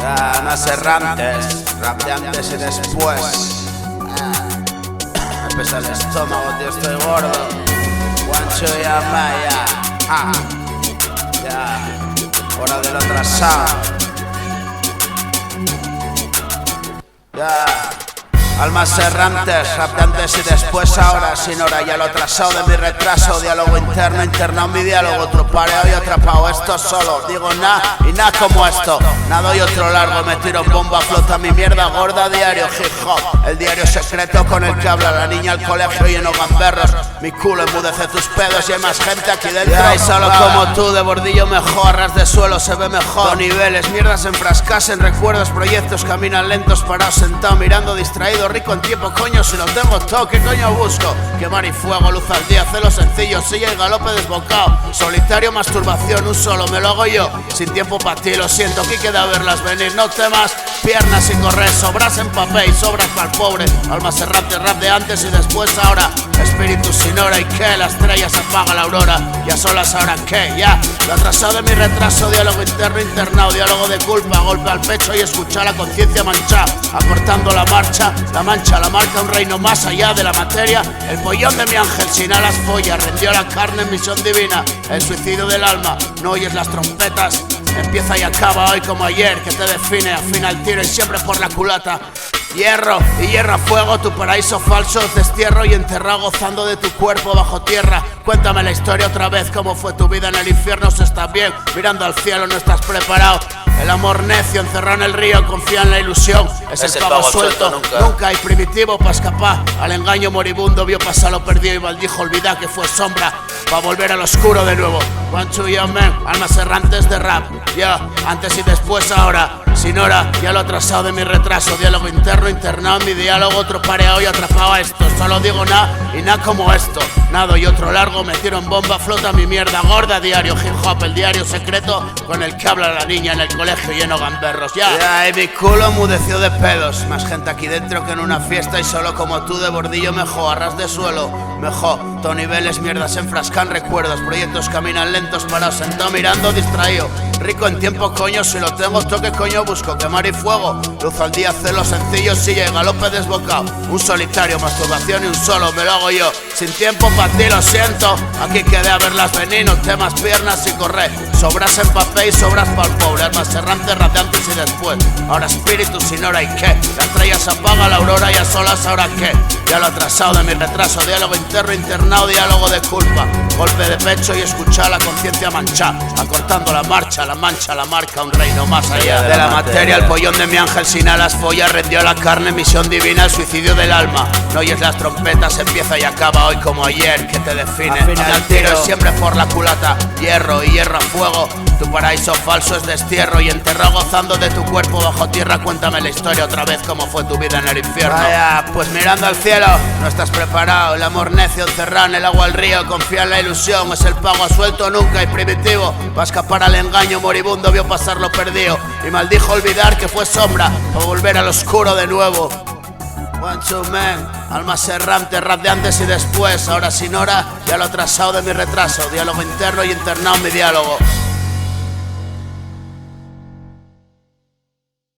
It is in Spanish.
Ya, unas errantes, rap de antes y después. Me pesa el estómago, tío, estoy gordo. Guancho y Amaya. Ya, hora del atrasado. Ya. Almas errantes, rap de antes y después, ahora sin hora, ya lo atrasado de mi retraso. Diálogo interno, internado mi diálogo, otro pareo y atrapado, esto solo. Digo nada y nada como esto, nada y otro largo, me tiro en bomba, flota mi mierda gorda, diario hip hop. El diario secreto con el que habla la niña al colegio lleno gamberros. Mi culo embudece tus pedos y hay más gente aquí dentro. Y solo como tú, de bordillo mejor, ras de suelo se ve mejor. Dos niveles, mierdas enfrascas en recuerdos, proyectos, caminan lentos, parados, sentado, mirando, distraído. Rico en tiempo, coño, si lo tengo todo, ¿qué coño busco? Quemar y fuego, luz al día, hacerlo sencillo, silla y galope desbocado. Solitario, masturbación, un solo, me lo hago yo. Sin tiempo para ti, lo siento, aquí queda verlas venir. No temas, piernas sin correr, sobras en papel, sobras para el pobre. Almas errantes, rap de antes y después, ahora. Espíritu sin hora y que la estrella se apaga la aurora. Ya solas ahora que, ya. Lo atrasado de mi retraso, diálogo interno, internado, diálogo de culpa, golpe al pecho y escuchar la conciencia manchada. Acortando la marcha, la mancha, la marca, un reino más allá de la materia. El pollón de mi ángel sin alas folla, rendió la carne en misión divina. El suicidio del alma, no oyes las trompetas. Empieza y acaba hoy como ayer, que te define, afina el tiro y siempre por la culata. Hierro y hierro a fuego, tu paraíso falso, destierro y enterrado gozando de tu cuerpo bajo tierra. Cuéntame la historia otra vez, cómo fue tu vida en el infierno, si estás bien, mirando al cielo no estás preparado. El amor necio encerrado en el río, confía en la ilusión, es el pavo suelto, nunca hay primitivo para escapar. Al engaño moribundo vio pasar lo perdido y maldijo olvidar que fue sombra, pa' volver al oscuro de nuevo. One, two, young men, almas errantes de rap, ya, antes y después, ahora. Sin hora, ya lo atrasado de mi retraso, diálogo interno, internado en mi diálogo, otro pareado y atrapado a esto. Solo digo nada y nada como esto, nado y otro largo, me tiro en bomba, flota mi mierda gorda, diario hip hop, el diario secreto con el que habla la niña en el colegio lleno gamberros, ya. Y mi culo mudeció de pedos, más gente aquí dentro que en una fiesta y solo como tú de bordillo mejor, a ras de suelo, mejor, todo niveles, mierdas enfrascan recuerdos, proyectos caminan lentos, parados, sentado mirando, distraído. Rico en tiempo, coño, si lo tengo, toque, coño, busco quemar y fuego. Luz al día, hacerlo sencillo, silla y galope desbocado. Un solitario, masturbación y un solo, me lo hago yo. Sin tiempo para ti, lo siento. Aquí quedé a verlas venir, no temas piernas y correr. Sobras en papel y sobras para el pobre. Almas errantes, rap de antes y después. Ahora espíritu sin hora y qué. La estrella se apaga, la aurora ya solas, ahora qué. Ya lo atrasado de mi retraso, diálogo interno, internado, diálogo de culpa. Golpe de pecho y escuchar la conciencia manchada. Acortando la marcha, la mancha, la marca, un reino más allá de la materia. El pollón de mi ángel sin alas folla, rendió la carne, misión divina, el suicidio del alma. No oyes las trompetas, empieza y acaba hoy como ayer, que te define. Al tiro es siempre por la culata, hierro y hierro a fuego. Tu paraíso falso es destierro y enterrado gozando de tu cuerpo bajo tierra. Cuéntame la historia otra vez, cómo fue tu vida en el infierno. Vaya, pues mirando al cielo, no estás preparado. El amor necio encerrado en el agua al río, confía en la ilusión, es el pago a suelto nunca y primitivo. Va a escapar al engaño moribundo, vio pasar lo perdido y maldijo olvidar que fue sombra o volver al oscuro de nuevo. One, two, men, almas errantes, rap de antes y después, ahora sin hora, ya lo atrasado de mi retraso, diálogo interno y internado en mi diálogo.